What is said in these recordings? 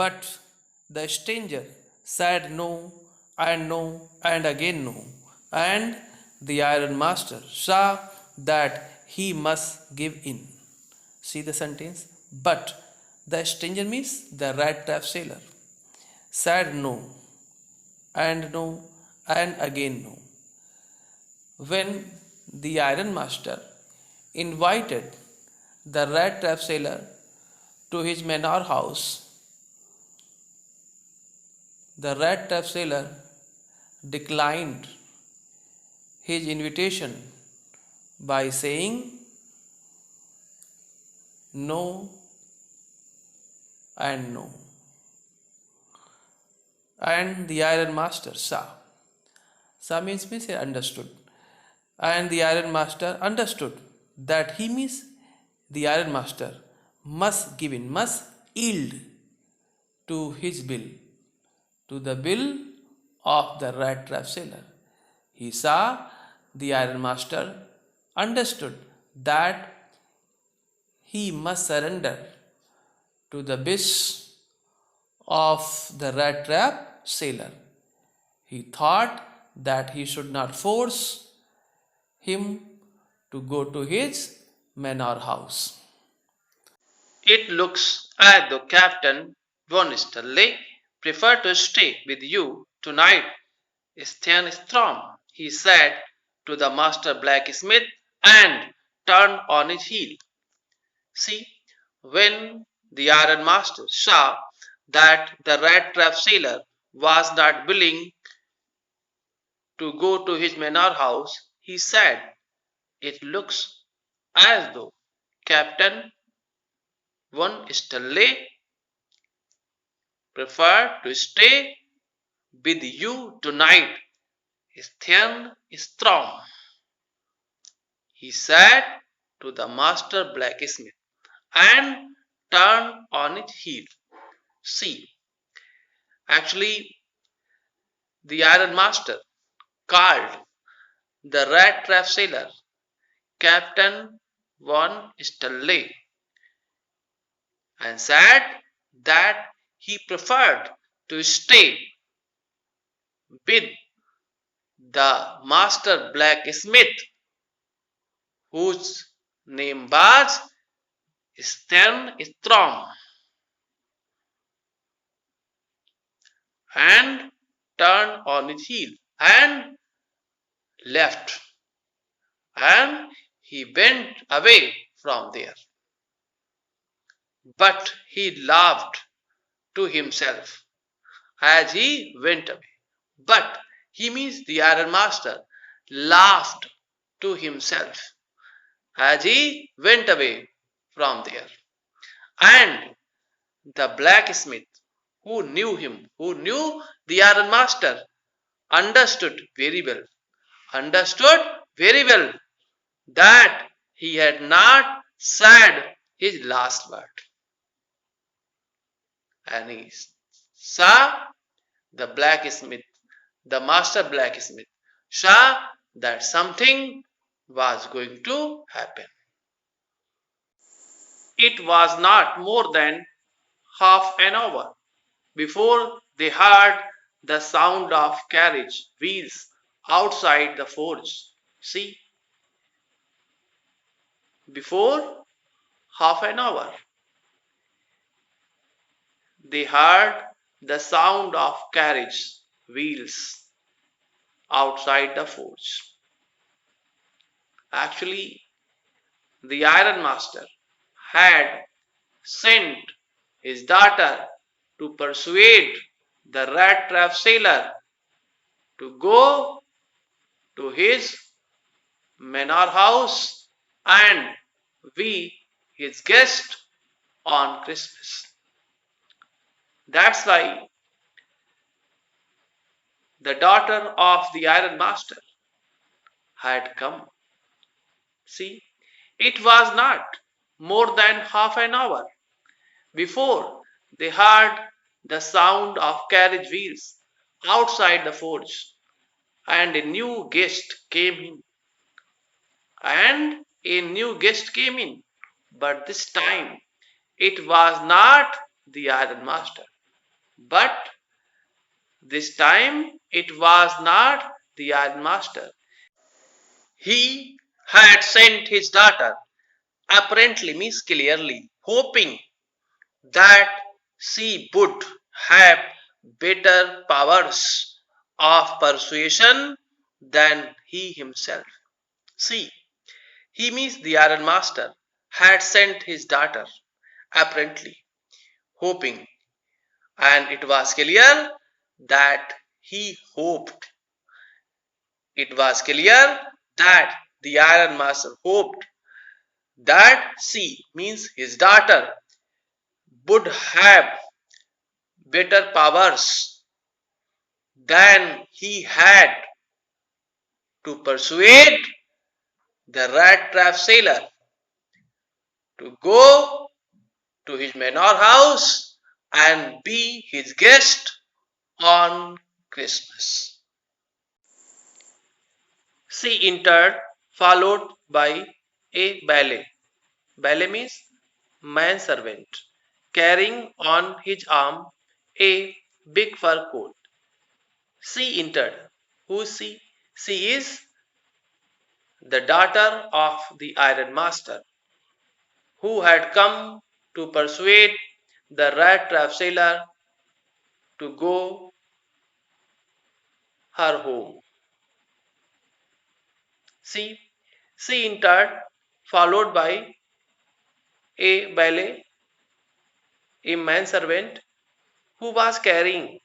But the stranger said no and no and again no, and the iron master saw that he must give in. See the sentence. But the stranger means the rat trap sailor said no and no and again no. When the iron master invited the rat trap sailor to his manor house, the rat trap sailor declined his invitation by saying no and no. And the iron master saw. Saw means he understood. And the iron master understood that he means the iron master must give in, must yield to his bill, to the bill of the rat trap sailor. He saw the iron master understood that he must surrender to the wish of the rat trap sailor. He thought that he should not force him to go to his manor house. It looks as though Captain Von Sterley preferred to stay with you tonight, Stenstrom, he said to the master blacksmith and turned on his heel. See, when the iron master saw that the rat trap sailor was not willing to go to his manor house, he said, "It looks as though Captain Von Sterley preferred to stay with you tonight, Strom," he said to the master blacksmith and turned on its heel. See, actually, the iron master called the rat trap sailor Captain Von Sterley and said that he preferred to stay with the master blacksmith whose name was Strom and turned on his heel and left, and he went away from there. But he laughed to himself as he went away. But he means the iron master laughed to himself as he went away from there. And the blacksmith who knew him, who knew the iron master, understood very well, understood very well that he had not said his last word. And he saw the blacksmith, the master blacksmith, saw that something was going to happen. It was not more than half an hour before they heard the sound of carriage wheels outside the forge. See, before half an hour, they heard the sound of carriage wheels outside the forge. Actually, the iron master had sent his daughter to persuade the rat trap sailor to go to his manor house and be his guest on Christmas. That's why the daughter of the iron master had come. See, it was not more than half an hour before they heard the sound of carriage wheels outside the forge, and a new guest came in. And a new guest came in, but this time it was not the iron master. But this time it was not the ironmaster. He had sent his daughter, apparently means clearly, hoping that she would have better powers of persuasion than he himself. See, he means the Iron Master had sent his daughter, apparently hoping, and it was clear that he hoped. It was clear that the Iron Master hoped that she means his daughter would have better powers than he had to persuade the rat trap sailor to go to his manor house and be his guest on Christmas. She entered, followed by a ballet. Ballet means manservant, carrying on his arm a big fur coat. She entered. Who is she? She is the daughter of the Iron Master, who had come to persuade the rat trap sailor to go her home. She, she entered, followed by a valet, a manservant, who was carrying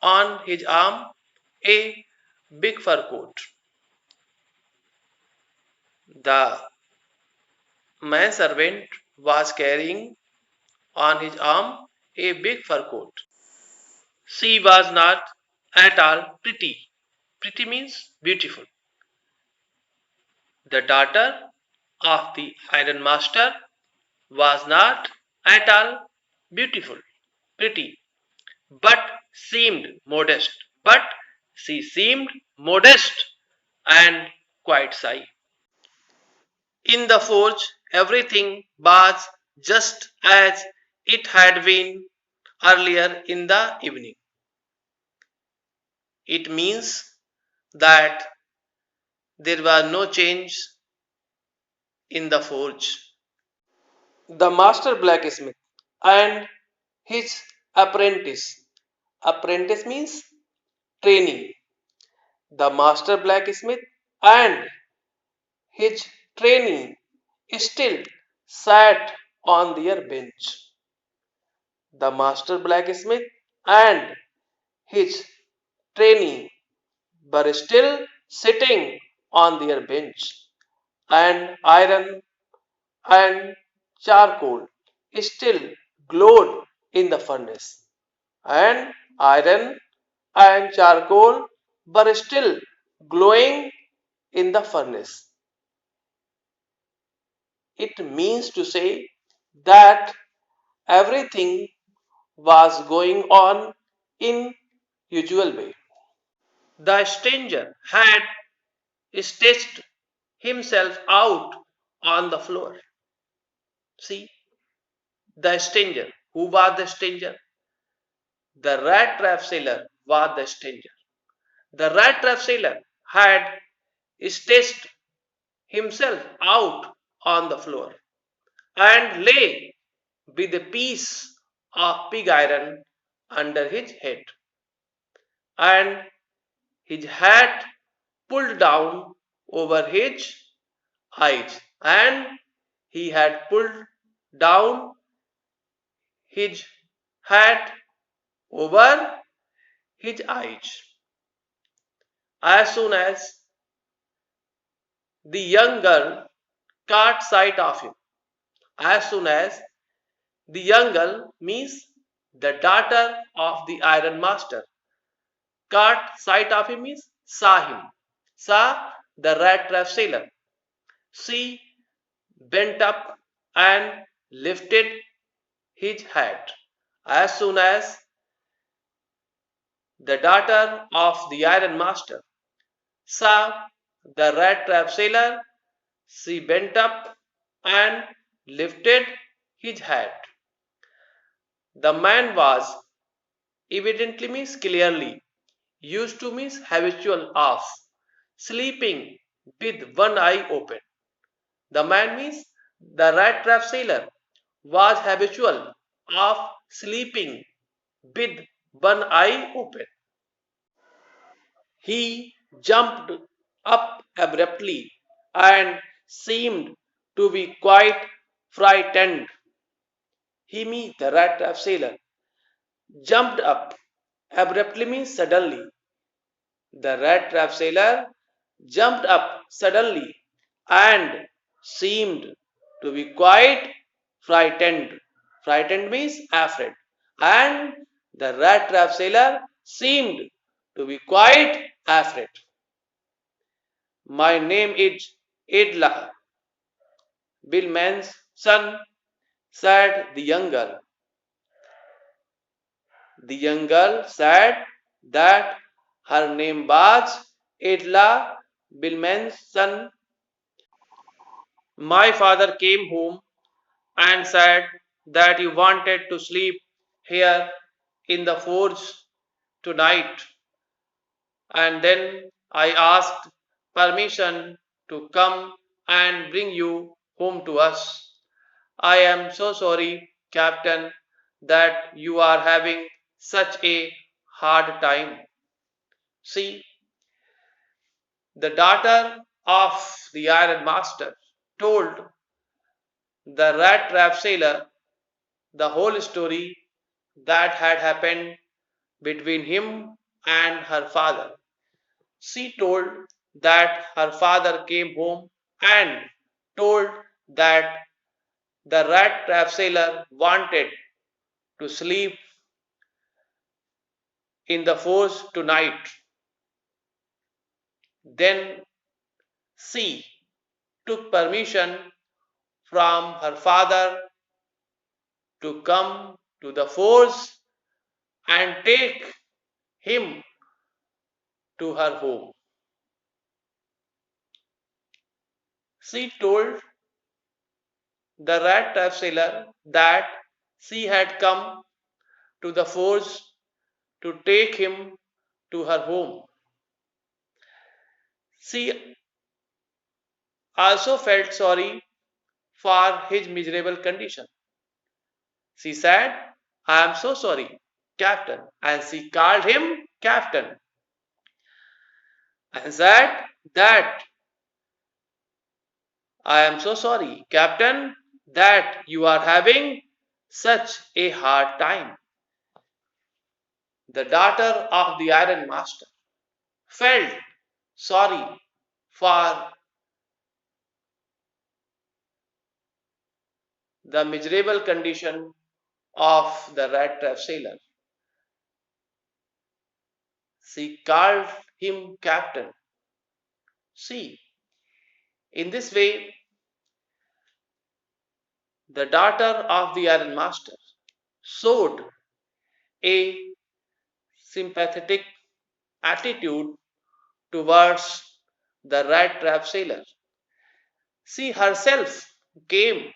on his arm a big fur coat. The manservant was carrying on his arm a big fur coat. She was not at all pretty. Pretty means beautiful. The daughter of the Iron Master was not at all beautiful, pretty, but seemed modest. But she seemed modest and quite shy. In the forge, everything was just as it had been earlier in the evening. It means that there was no change in the forge. The master blacksmith and his apprentice. Apprentice means training. The master blacksmith and his trainee still sat on their bench. The master blacksmith and his trainee were still sitting on their bench, and iron and charcoal still glowed in the furnace, and iron and charcoal were still glowing in the furnace. It means to say that everything was going on in usual way. The stranger had stretched himself out on the floor. See, the stranger. Who was the stranger? The rat trap sailor was the stranger. The rat trap sailor had stretched himself out on the floor and lay with a piece of pig iron under his head and his hat pulled down over his eyes, and he had pulled down his hat over his eyes. As soon as the young girl caught sight of him, as soon as the young girl means the daughter of the Iron Master caught sight of him means saw him, saw the rat trap sailor. She bent up and lifted his hat. As soon as the daughter of the Iron Master saw the rat trap sailor, she bent up and lifted his hat. The man was evidently means clearly used to means habitual of sleeping with one eye open. The man means the rat trap sailor was habitual of sleeping with one eye open. He jumped up abruptly and seemed to be quite frightened. He, me, the rat trap sailor, jumped up abruptly means suddenly. The rat trap sailor jumped up suddenly and seemed to be quite frightened. Frightened means afraid. And the rat trap sailor seemed to be quite afraid. My name is Edla, Billman's son, said the young girl. The young girl said that her name was Edla, Billman's son. My father came home and said that he wanted to sleep here in the forge tonight. And then I asked permission to come and bring you home to us. I am so sorry, Captain, that you are having such a hard time. See, the daughter of the Iron Master told the rat trap sailor the whole story that had happened between him and her father. She told that her father came home and told that the rat trap sailor wanted to sleep in the forest tonight. Then she took permission from her father to come to the forest and take him to her home. She told the rat trap sailor that she had come to the forge to take him to her home. She also felt sorry for his miserable condition. She said, I am so sorry, Captain. And she called him Captain and said that I am so sorry, Captain, that you are having such a hard time. The daughter of the Iron Master felt sorry for the miserable condition of the rat trap sailor. She called him captain. See, in this way, the daughter of the Iron Master showed a sympathetic attitude towards the rat trap sailor. She herself came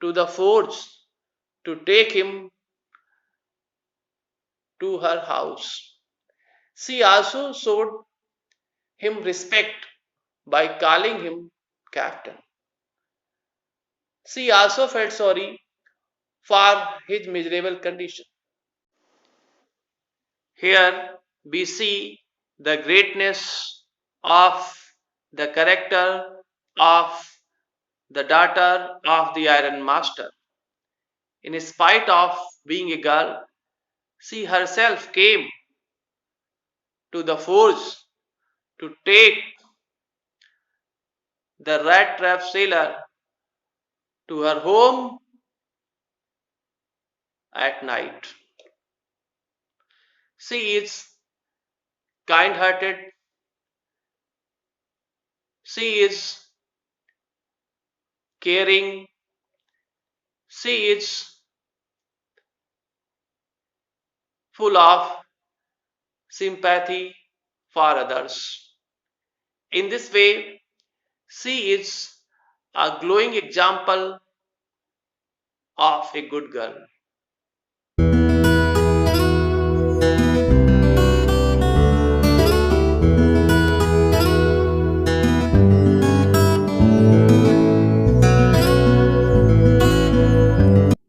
to the forge to take him to her house. She also showed him respect by calling him captain. She also felt sorry for his miserable condition. Here we see the greatness of the character of the daughter of the Iron Master. In spite of being a girl, she herself came to the forge to take the rat trap sailor to her home at night. She is kind hearted, she is caring, she is full of sympathy for others. In this way, she is a glowing example of a good girl.